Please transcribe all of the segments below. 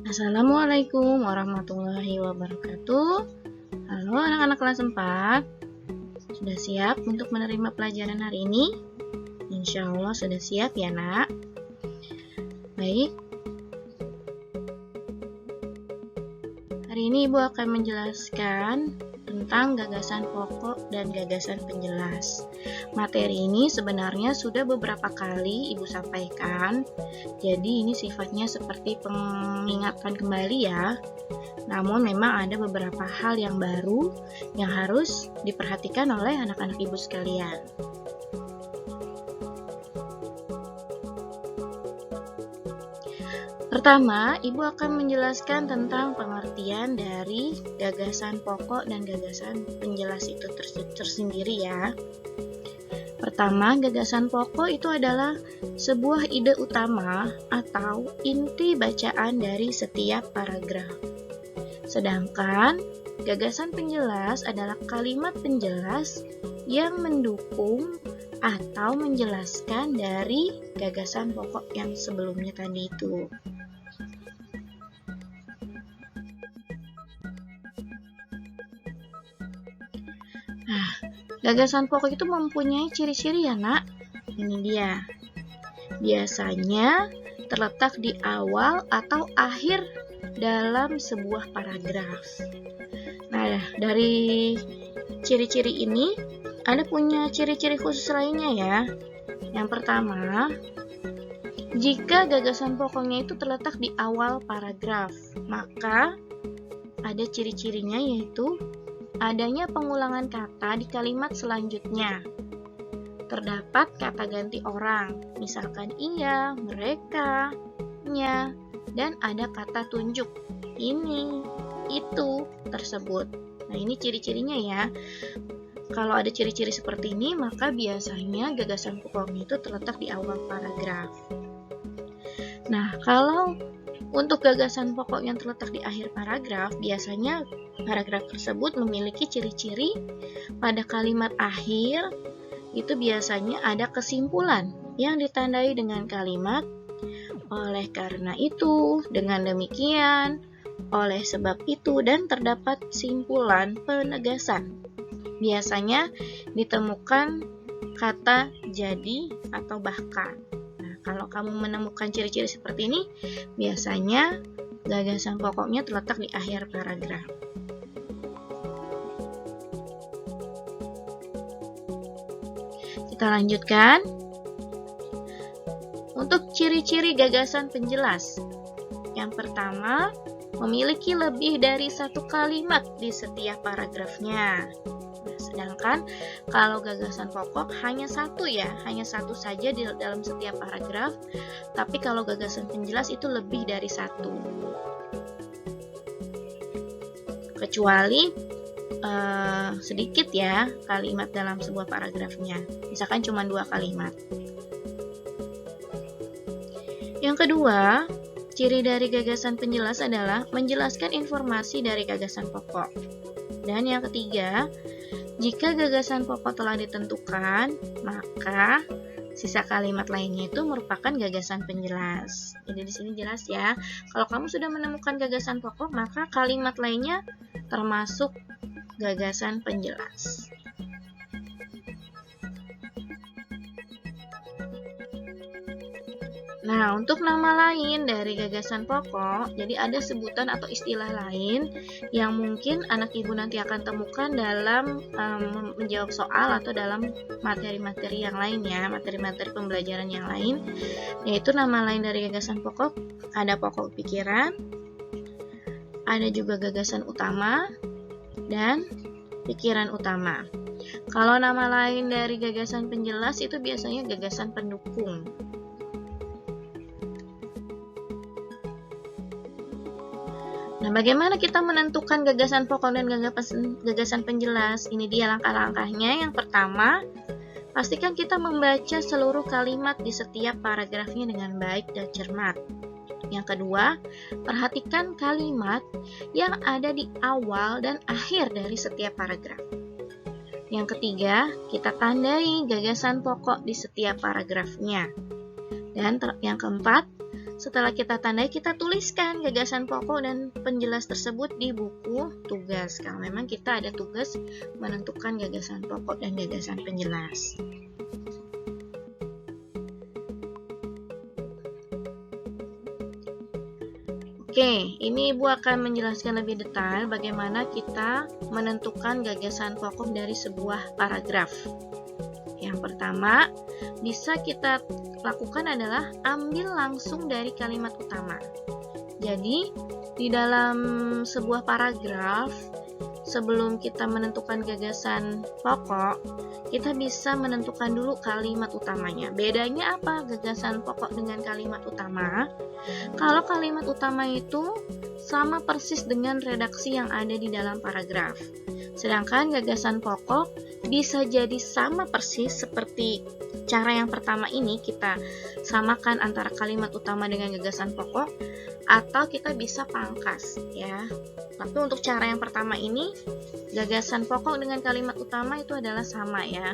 Assalamualaikum warahmatullahi wabarakatuh. Halo anak-anak kelas 4. Sudah siap untuk menerima pelajaran hari ini? Insya Allah sudah siap ya nak. Baik. Hari ini Ibu akan menjelaskan tentang gagasan pokok dan gagasan penjelas. Materi ini sebenarnya sudah beberapa kali Ibu sampaikan, jadi ini sifatnya seperti pengingatan kembali ya. Namun memang ada beberapa hal yang baru yang harus diperhatikan oleh anak-anak Ibu sekalian. Pertama, Ibu akan menjelaskan tentang pengertian dari gagasan pokok dan gagasan penjelas itu tersendiri ya. Pertama, gagasan pokok itu adalah sebuah ide utama atau inti bacaan dari setiap paragraf. Sedangkan gagasan penjelas adalah kalimat penjelas yang mendukung atau menjelaskan dari gagasan pokok yang sebelumnya tadi itu. Nah, gagasan pokok itu mempunyai ciri-ciri ya nak. Ini dia. Biasanya terletak di awal atau akhir dalam sebuah paragraf. Nah, dari ciri-ciri ini ada punya ciri-ciri khusus lainnya ya. Yang pertama, jika gagasan pokoknya itu terletak di awal paragraf, maka ada ciri-cirinya yaitu adanya pengulangan kata di kalimat selanjutnya. Terdapat kata ganti orang, misalkan ia, mereka, nya, dan ada kata tunjuk, ini, itu, tersebut. Nah, ini ciri-cirinya ya. Kalau ada ciri-ciri seperti ini, maka biasanya gagasan pokoknya itu terletak di awal paragraf. Nah, kalau untuk gagasan pokok yang terletak di akhir paragraf, biasanya paragraf tersebut memiliki ciri-ciri pada kalimat akhir, itu biasanya ada kesimpulan yang ditandai dengan kalimat oleh karena itu, dengan demikian, oleh sebab itu, dan terdapat simpulan penegasan. Biasanya ditemukan kata jadi atau bahkan. Kalau kamu menemukan ciri-ciri seperti ini, biasanya gagasan pokoknya terletak di akhir paragraf. Kita lanjutkan. Untuk ciri-ciri gagasan penjelas. Yang pertama, memiliki lebih dari satu kalimat di setiap paragrafnya. Sedangkan kalau gagasan pokok hanya satu ya, hanya satu saja di dalam setiap paragraf. Tapi kalau gagasan penjelas itu lebih dari satu. Kecuali sedikit ya kalimat dalam sebuah paragrafnya. Misalkan cuma 2 kalimat. Yang kedua, ciri dari gagasan penjelas adalah menjelaskan informasi dari gagasan pokok. Dan yang ketiga, jika gagasan pokok telah ditentukan, maka sisa kalimat lainnya itu merupakan gagasan penjelas. Jadi di sini jelas ya, kalau kamu sudah menemukan gagasan pokok, maka kalimat lainnya termasuk gagasan penjelas. Nah, untuk nama lain dari gagasan pokok, jadi ada sebutan atau istilah lain yang mungkin anak ibu nanti akan temukan dalam menjawab soal atau dalam materi-materi yang lain ya, materi-materi pembelajaran yang lain, yaitu nama lain dari gagasan pokok, ada pokok pikiran, ada juga gagasan utama, dan pikiran utama. Kalau nama lain dari gagasan penjelas itu biasanya gagasan pendukung. Nah, bagaimana kita menentukan gagasan pokok dan gagasan penjelas? Ini dia langkah-langkahnya. Yang pertama, pastikan kita membaca seluruh kalimat di setiap paragrafnya dengan baik dan cermat. Yang kedua, perhatikan kalimat yang ada di awal dan akhir dari setiap paragraf. Yang ketiga, kita tandai gagasan pokok di setiap paragrafnya. Dan yang keempat, Setelah kita tandai, kita tuliskan gagasan pokok dan penjelas tersebut di buku tugas. Kalau memang kita ada tugas menentukan gagasan pokok dan gagasan penjelas. Oke, ini Ibu akan menjelaskan lebih detail bagaimana kita menentukan gagasan pokok dari sebuah paragraf. Yang pertama, bisa kita lakukan adalah ambil langsung dari kalimat utama. Jadi, di dalam sebuah paragraf, sebelum kita menentukan gagasan pokok, kita bisa menentukan dulu kalimat utamanya. Bedanya apa gagasan pokok dengan kalimat utama? Kalau kalimat utama itu sama persis dengan redaksi yang ada di dalam paragraf. Sedangkan gagasan pokok bisa jadi sama persis seperti cara yang pertama ini, kita samakan antara kalimat utama dengan gagasan pokok, atau kita bisa pangkas ya. Tapi untuk cara yang pertama ini, gagasan pokok dengan kalimat utama itu adalah sama ya.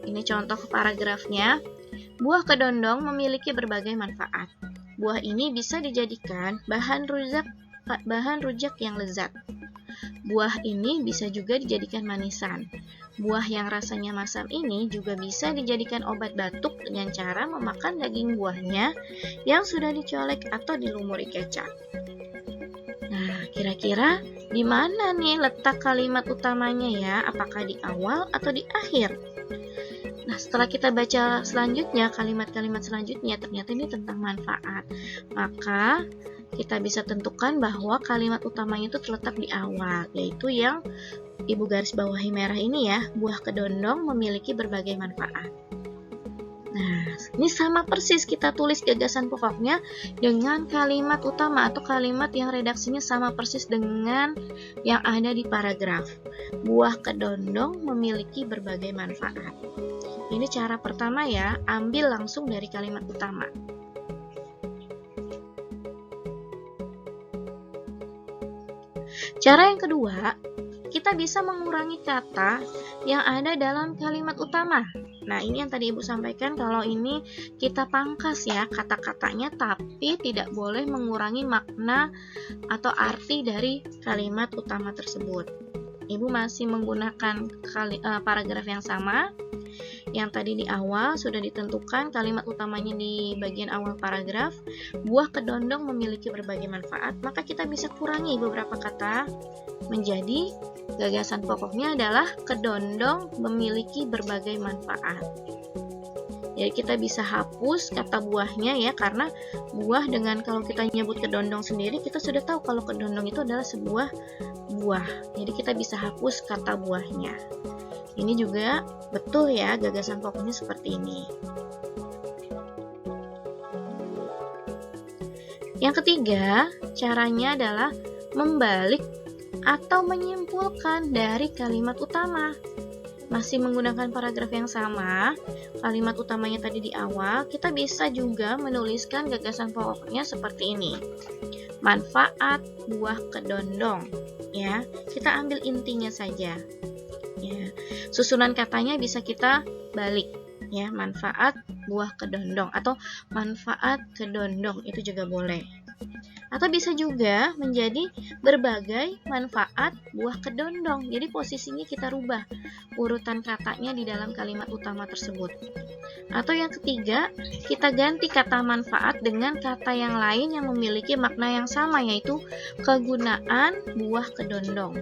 Ini contoh paragrafnya. Buah kedondong memiliki berbagai manfaat. Buah ini bisa dijadikan bahan rujak yang lezat. Buah ini bisa juga dijadikan manisan. Buah yang rasanya masam ini juga bisa dijadikan obat batuk dengan cara memakan daging buahnya yang sudah dicolek atau dilumuri kecap. Nah, kira-kira di mana nih letak kalimat utamanya ya? Apakah di awal atau di akhir? Nah, setelah kita baca selanjutnya, kalimat-kalimat selanjutnya, ternyata ini tentang manfaat. Maka, kita bisa tentukan bahwa kalimat utamanya itu terletak di awal, yaitu yang Ibu garis bawahi merah ini ya, buah kedondong memiliki berbagai manfaat. Nah, ini sama persis kita tulis gagasan pokoknya dengan kalimat utama atau kalimat yang redaksinya sama persis dengan yang ada di paragraf. Buah kedondong memiliki berbagai manfaat. Ini cara pertama ya, ambil langsung dari kalimat utama. Cara yang kedua, kita bisa mengurangi kata yang ada dalam kalimat utama. Nah, ini yang tadi Ibu sampaikan, kalau ini kita pangkas ya kata-katanya, tapi tidak boleh mengurangi makna atau arti dari kalimat utama tersebut. Ibu masih menggunakan paragraf yang sama. Yang tadi di awal sudah ditentukan kalimat utamanya di bagian awal paragraf. Buah kedondong memiliki berbagai manfaat, maka kita bisa kurangi beberapa kata menjadi gagasan pokoknya adalah kedondong memiliki berbagai manfaat. Jadi kita bisa hapus kata buahnya ya, karena buah dengan kalau kita nyebut kedondong sendiri, kita sudah tahu kalau kedondong itu adalah sebuah buah. Jadi kita bisa hapus kata buahnya. Ini juga betul ya, gagasan pokoknya seperti ini. Yang ketiga, caranya adalah membalik atau menyimpulkan dari kalimat utama. Masih menggunakan paragraf yang sama, kalimat utamanya tadi di awal, kita bisa juga menuliskan gagasan pokoknya seperti ini. Manfaat buah kedondong. Ya, kita ambil intinya saja. Ya, susunan katanya bisa kita balik ya, manfaat buah kedondong atau manfaat kedondong itu juga boleh. Atau bisa juga menjadi berbagai manfaat buah kedondong. Jadi posisinya kita rubah urutan katanya di dalam kalimat utama tersebut. Atau yang ketiga, kita ganti kata manfaat dengan kata yang lain yang memiliki makna yang sama, yaitu kegunaan buah kedondong.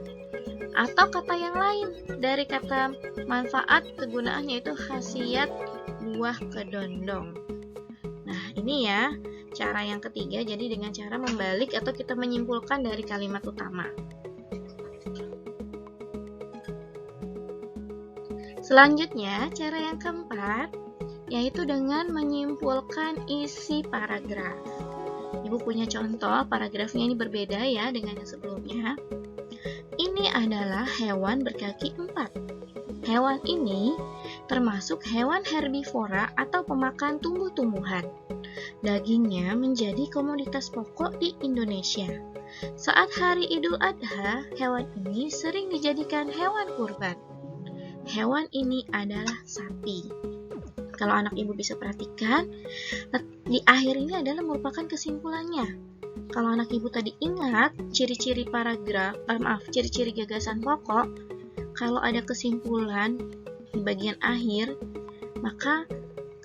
Atau kata yang lain dari kata manfaat kegunaannya itu khasiat buah kedondong. Nah, ini ya cara yang ketiga, jadi dengan cara membalik atau kita menyimpulkan dari kalimat utama. Selanjutnya, cara yang keempat yaitu dengan menyimpulkan isi paragraf. Ibu punya contoh, paragrafnya ini berbeda ya dengan yang sebelumnya. Ini adalah hewan berkaki 4. Hewan ini termasuk hewan herbivora atau pemakan tumbuh-tumbuhan. Dagingnya menjadi komoditas pokok di Indonesia. Saat hari Idul Adha, hewan ini sering dijadikan hewan kurban. Hewan ini adalah sapi. Kalau anak ibu bisa perhatikan, di akhir ini adalah merupakan kesimpulannya. Kalau anak ibu tadi ingat ciri-ciri ciri-ciri gagasan pokok, kalau ada kesimpulan di bagian akhir, maka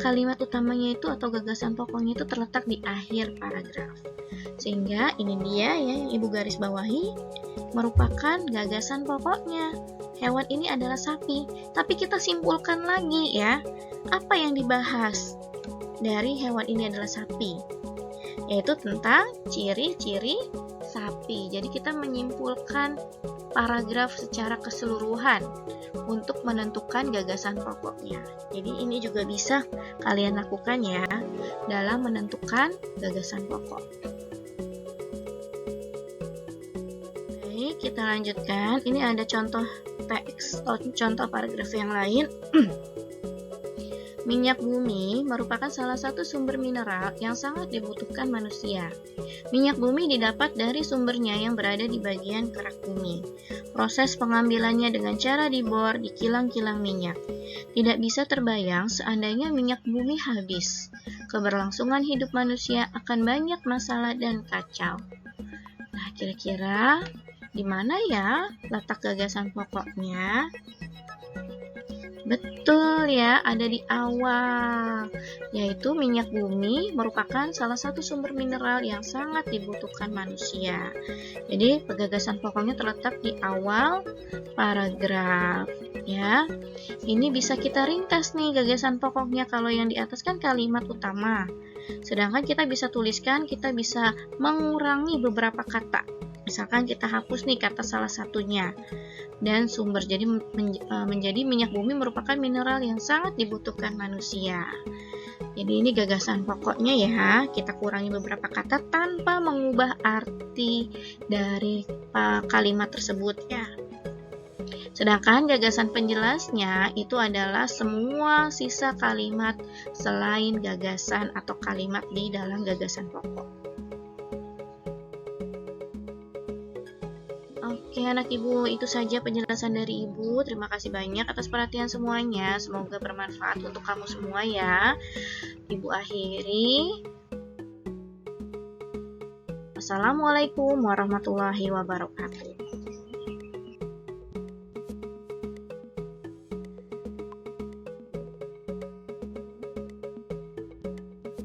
kalimat utamanya itu atau gagasan pokoknya itu terletak di akhir paragraf. Sehingga ini dia ya yang ibu garis bawahi, merupakan gagasan pokoknya. Hewan ini adalah sapi, tapi kita simpulkan lagi ya, apa yang dibahas dari hewan ini adalah sapi, yaitu tentang ciri-ciri sapi. Jadi kita menyimpulkan paragraf secara keseluruhan untuk menentukan gagasan pokoknya. Jadi ini juga bisa kalian lakukan ya dalam menentukan gagasan pokok. Baik, kita lanjutkan. Ini ada contoh teks atau contoh paragraf yang lain. Minyak bumi merupakan salah satu sumber mineral yang sangat dibutuhkan manusia. Minyak bumi didapat dari sumbernya yang berada di bagian kerak bumi. Proses pengambilannya dengan cara dibor di kilang-kilang minyak. Tidak bisa terbayang seandainya minyak bumi habis. Keberlangsungan hidup manusia akan banyak masalah dan kacau. Nah, kira-kira di mana ya letak gagasan pokoknya? Betul ya, ada di awal, yaitu minyak bumi merupakan salah satu sumber mineral yang sangat dibutuhkan manusia. Jadi gagasan pokoknya terletak di awal paragraf ya. Ini bisa kita ringkas nih gagasan pokoknya, kalau yang di atas kan kalimat utama. Sedangkan kita bisa tuliskan, kita bisa mengurangi beberapa kata. Misalkan kita hapus nih kata salah satunya dan sumber, jadi menjadi minyak bumi merupakan mineral yang sangat dibutuhkan manusia. Jadi ini gagasan pokoknya ya, kita kurangi beberapa kata tanpa mengubah arti dari kalimat tersebut ya. Sedangkan gagasan penjelasnya itu adalah semua sisa kalimat selain gagasan atau kalimat di dalam gagasan pokok. Oke anak ibu, itu saja penjelasan dari ibu. Terima kasih banyak atas perhatian semuanya. Semoga bermanfaat untuk kamu semua ya. Ibu akhiri. Assalamualaikum warahmatullahi wabarakatuh.